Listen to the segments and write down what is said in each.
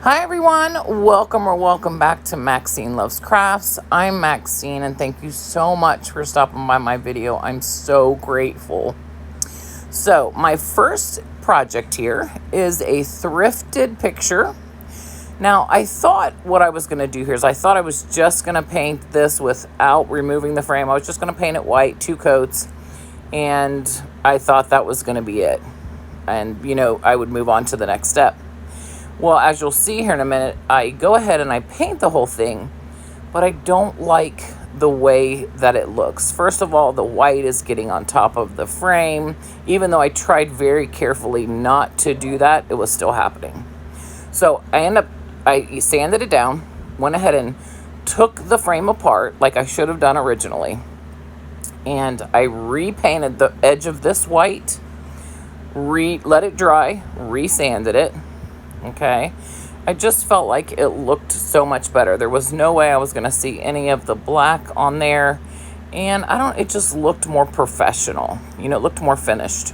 Hi everyone, welcome back to Maxine Loves Crafts. I'm Maxine and thank you so much for stopping by my video. I'm so grateful. So my first project here is a thrifted picture. Now I thought what I was going to do here is I thought I was just going to paint this without removing the frame. I was just going to paint it white, 2 coats, and I thought that was going to be it. And I would move on to the next step. Well, as you'll see here in a minute, I go ahead and I paint the whole thing, but I don't like the way that it looks. First of all, the white is getting on top of the frame. Even though I tried very carefully not to do that, it was still happening. So I sanded it down, went ahead and took the frame apart like I should have done originally. And I repainted the edge of this white, let it dry, resanded it. Okay, I just felt like it looked so much better. There was no way I was going to see any of the black on there, and it just looked more professional. It looked more finished.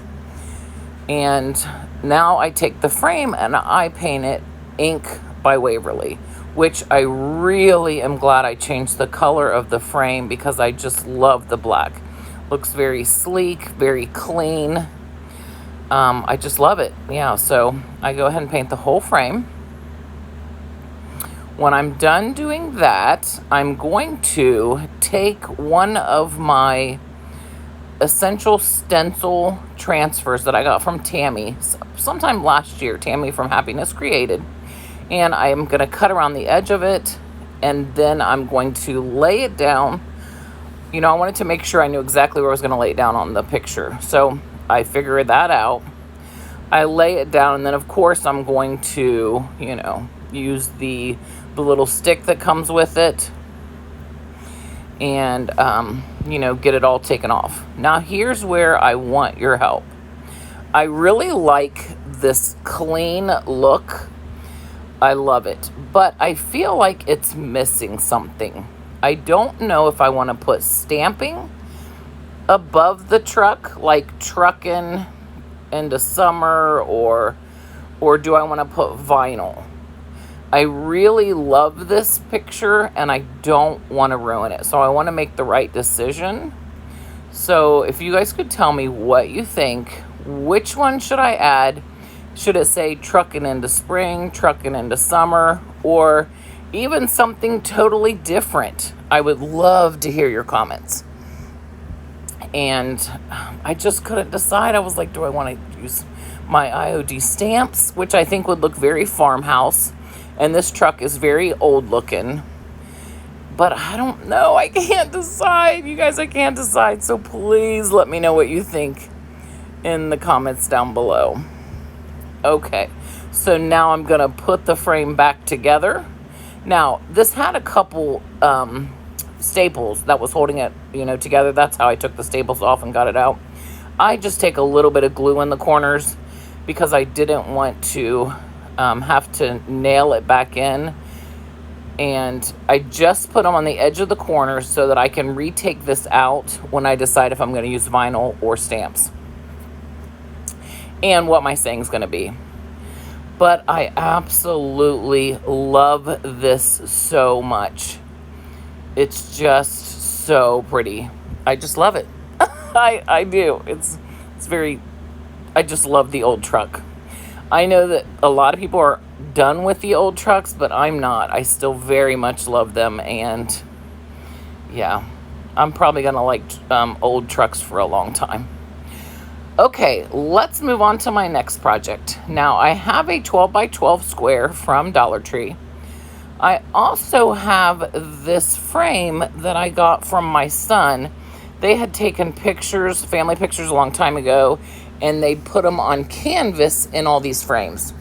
And now I take the frame and I paint it Ink by Waverly, which I really am glad I changed the color of the frame because I just love the black. Looks very sleek, very clean. I just love it. Yeah, so I go ahead and paint the whole frame. When I'm done doing that, I'm going to take one of my essential stencil transfers that I got from Tammy sometime last year, Tammy from Happiness Created, and I'm going to cut around the edge of it, and then I'm going to lay it down. I wanted to make sure I knew exactly where I was going to lay it down on the picture, so I figured that out. I lay it down, and then of course I'm going to, use the little stick that comes with it and, get it all taken off. Now here's where I want your help. I really like this clean look. I love it, but I feel like it's missing something. I don't know if I want to put stamping above the truck, like trucking into summer, or do I want to put vinyl? I really love this picture and I don't want to ruin it, so I want to make the right decision. So if you guys could tell me what you think, which one should I add? Should it say trucking into spring, trucking into summer, or even something totally different? I would love to hear your comments. And I just couldn't decide. I was like, do I want to use my IOD stamps, which I think would look very farmhouse, and this truck is very old looking, but I don't know. I can't decide. You guys, I can't decide. So please let me know what you think in the comments down below. Okay, so now I'm gonna put the frame back together. Now this had a couple staples that was holding it together. That's how I took the staples off and got it out. I just take a little bit of glue in the corners because I didn't want to have to nail it back in, and I just put them on the edge of the corners so that I can retake this out when I decide if I'm going to use vinyl or stamps and what my saying is going to be. But I absolutely love this so much. It's just so pretty. I just love it. I do. It's very, I just love the old truck. I know that a lot of people are done with the old trucks, but I'm not. I still very much love them, and yeah, I'm probably gonna like old trucks for a long time. Okay, let's move on to my next project. Now I have a 12 by 12 square from Dollar Tree. I also have this frame that I got from my son. They had taken pictures, family pictures a long time ago, and they put them on canvas in all these frames.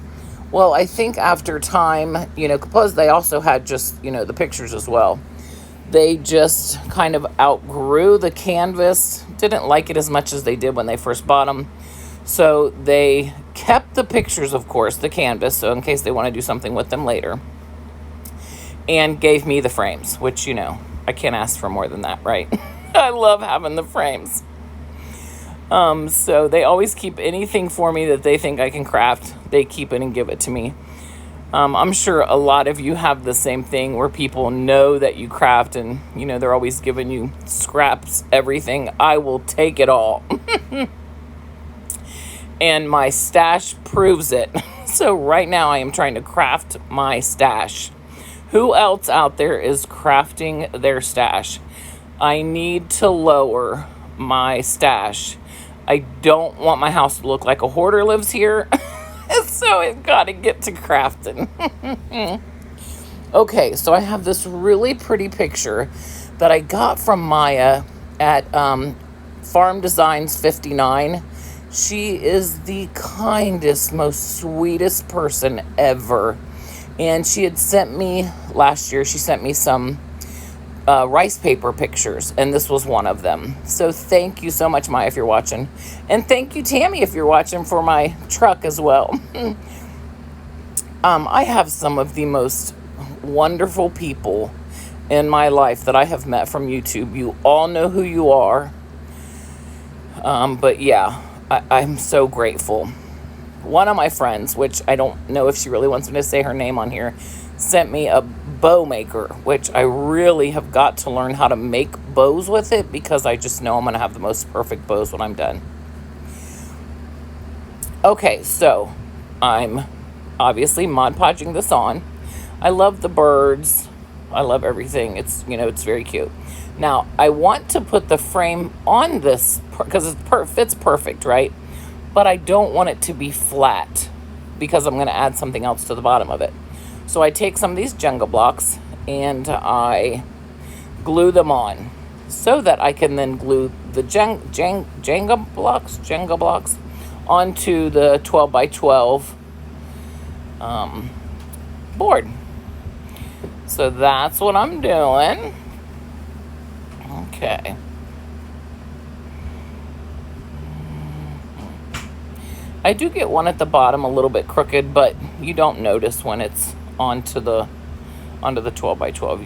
Well, I think after time, because they also had just, the pictures as well, they just kind of outgrew the canvas, didn't like it as much as they did when they first bought them. So they kept the pictures, of course, the canvas, so in case they want to do something with them later, and gave me the frames, which, I can't ask for more than that, right? I love having the frames. So they always keep anything for me that they think I can craft. They keep it and give it to me. I'm sure a lot of you have the same thing where people know that you craft and, you know, they're always giving you scraps, everything. I will take it all. And my stash proves it. So right now I am trying to craft my stash. Who else out there is crafting their stash? I need to lower my stash. I don't want my house to look like a hoarder lives here. So I've got to get to crafting. Okay, so I have this really pretty picture that I got from Maya at Farm Designs 59. She is the kindest, most sweetest person ever. And she had sent me, last year, she sent me some rice paper pictures, and this was one of them. So thank you so much, Maya, if you're watching. And thank you, Tammy, if you're watching, for my truck as well. I have some of the most wonderful people in my life that I have met from YouTube. You all know who you are. But yeah, I'm so grateful. One of my friends, which I don't know if she really wants me to say her name on here, sent me a bow maker, which I really have got to learn how to make bows with it, because I just know I'm going to have the most perfect bows when I'm done. Okay, so I'm obviously Mod Podging this on. I love the birds. I love everything. It's, you know, it's very cute. Now, I want to put the frame on this because it fits perfect, right? But I don't want it to be flat because I'm going to add something else to the bottom of it. So I take some of these Jenga blocks and I glue them on so that I can then glue the Jenga blocks onto the 12 by 12 board. So that's what I'm doing. Okay. I do get one at the bottom a little bit crooked, but you don't notice when it's onto the 12 by 12.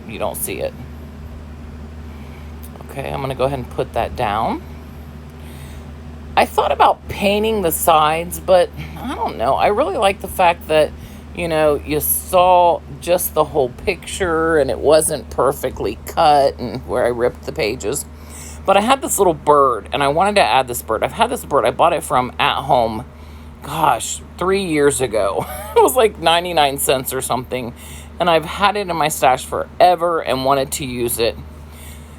You don't see it. Okay, I'm gonna go ahead and put that down. I thought about painting the sides, but I don't know. I really like the fact that, you know, you saw just the whole picture and it wasn't perfectly cut and where I ripped the pages. But I had this little bird and I wanted to add this bird. I've had this bird. I bought it from At Home, gosh, 3 years ago. It was like 99 cents or something. And I've had it in my stash forever and wanted to use it.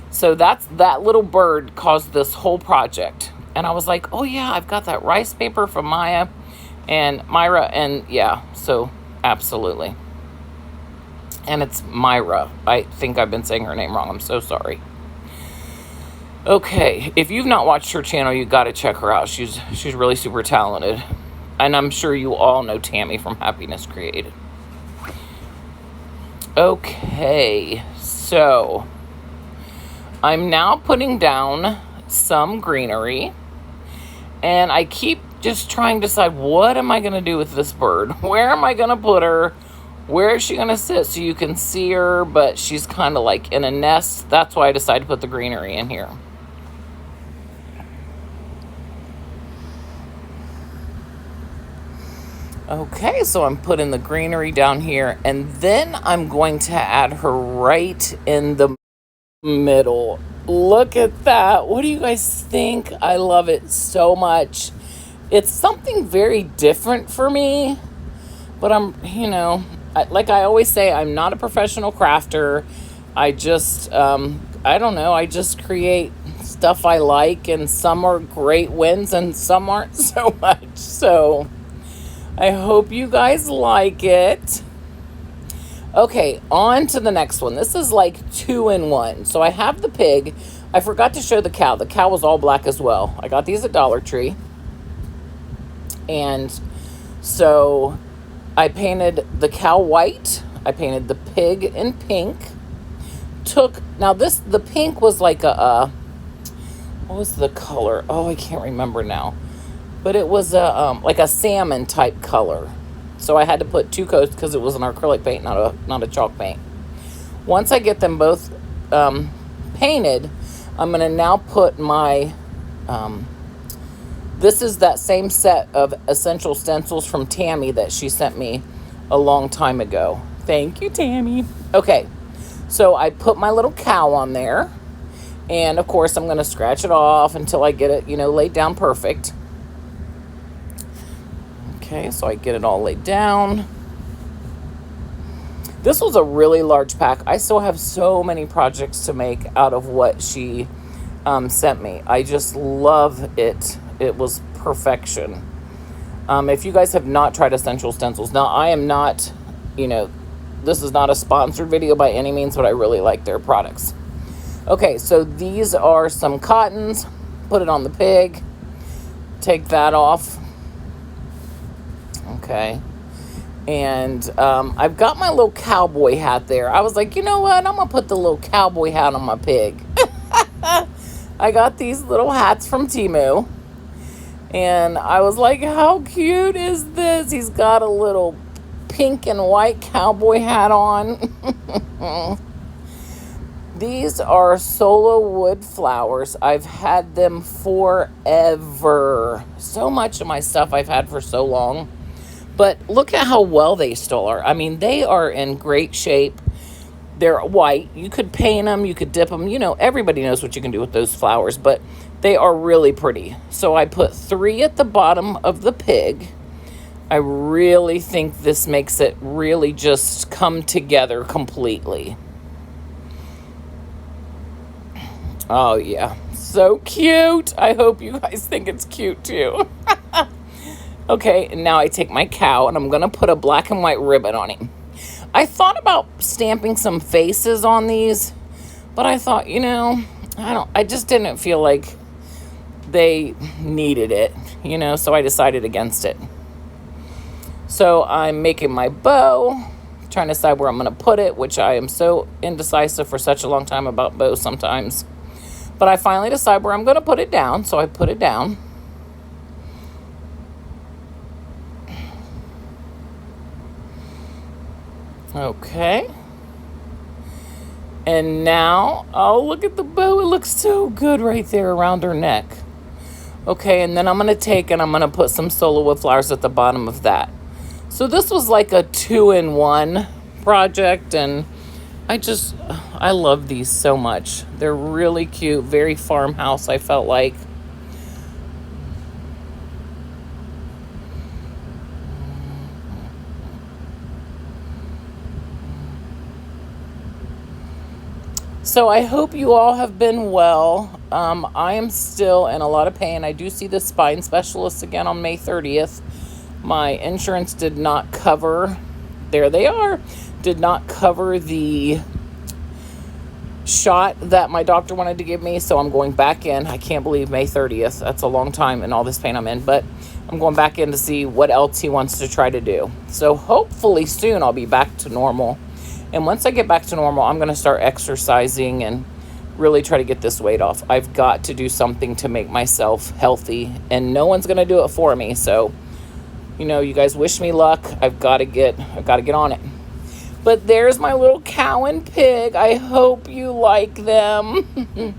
So that little bird caused this whole project. And I was like, oh yeah, I've got that rice paper from Maya and Myra. And yeah, so absolutely. And it's Myra. I think I've been saying her name wrong. I'm so sorry. Okay, if you've not watched her channel, you got to check her out. She's really super talented. And I'm sure you all know Tammy from Happiness Created. Okay, so I'm now putting down some greenery. And I keep just trying to decide, what am I going to do with this bird? Where am I going to put her? Where is she going to sit so you can see her, but she's kind of like in a nest? That's why I decided to put the greenery in here. Okay, so I'm putting the greenery down here, and then I'm going to add her right in the middle. Look at that. What do you guys think? I love it so much. It's something very different for me, but I'm, you know, like I always say, I'm not a professional crafter. I just, I don't know, I just create stuff I like, and some are great wins and some aren't so much. So I hope you guys like it. Okay, on to the next one. This is like 2-in-1. So I have the pig. I forgot to show the cow. The cow was all black as well. I got these at Dollar Tree. And so I painted the cow white. I painted the pig in pink. Now the pink was like what was the color? Oh, I can't remember now. But it was like a salmon type color. So I had to put 2 coats because it was an acrylic paint, not a chalk paint. Once I get them both painted, I'm going to now put my, this is that same set of essential stencils from Tammy that she sent me a long time ago. Thank you, Tammy. Okay, so I put my little cow on there. And, of course, I'm going to scratch it off until I get it, laid down perfect. Okay, so I get it all laid down. This was a really large pack. I still have so many projects to make out of what she sent me. I just love it. It was perfection. If you guys have not tried Essential Stencils, now I am not, this is not a sponsored video by any means, but I really like their products. Okay, so these are some cottons. Put it on the pig. Take that off. Okay. And I've got my little cowboy hat there. I was like, you know what? I'm going to put the little cowboy hat on my pig. I got these little hats from Temu. And I was like, how cute is this? He's got a little pink and white cowboy hat on. These are solo wood flowers. I've had them forever. So much of my stuff I've had for so long. But look at how well they still are. I mean, they are in great shape. They're white. You could paint them. You could dip them. Everybody knows what you can do with those flowers. But they are really pretty. So I put 3 at the bottom of the pig. I really think this makes it really just come together completely. Oh, yeah. So cute. I hope you guys think it's cute, too. Okay, and now I take my cow, and I'm going to put a black and white ribbon on him. I thought about stamping some faces on these, but I thought, I just didn't feel like they needed it, so I decided against it. So I'm making my bow, trying to decide where I'm going to put it, which I am so indecisive for such a long time about bows sometimes. But I finally decide where I'm going to put it down, so I put it down. Okay. And now, oh, look at the bow. It looks so good right there around her neck. Okay, and then I'm going to take and I'm going to put some solo wood flowers at the bottom of that. So this was like a 2-in-1 project, and I love these so much. They're really cute, very farmhouse, I felt like. So I hope you all have been well. I am still in a lot of pain. I do see the spine specialist again on May 30th. My insurance did not cover, there they are, did not cover the shot that my doctor wanted to give me, so I'm going back in. I can't believe May 30th. That's a long time and all this pain I'm in, but I'm going back in to see what else he wants to try to do. So hopefully soon I'll be back to normal. And once I get back to normal, I'm going to start exercising and really try to get this weight off. I've got to do something to make myself healthy, and no one's going to do it for me. So, you guys wish me luck. I've got to get on it. But there's my little cow and pig. I hope you like them.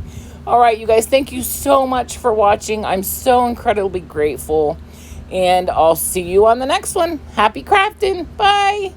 All right, you guys, thank you so much for watching. I'm so incredibly grateful. And I'll see you on the next one. Happy crafting. Bye.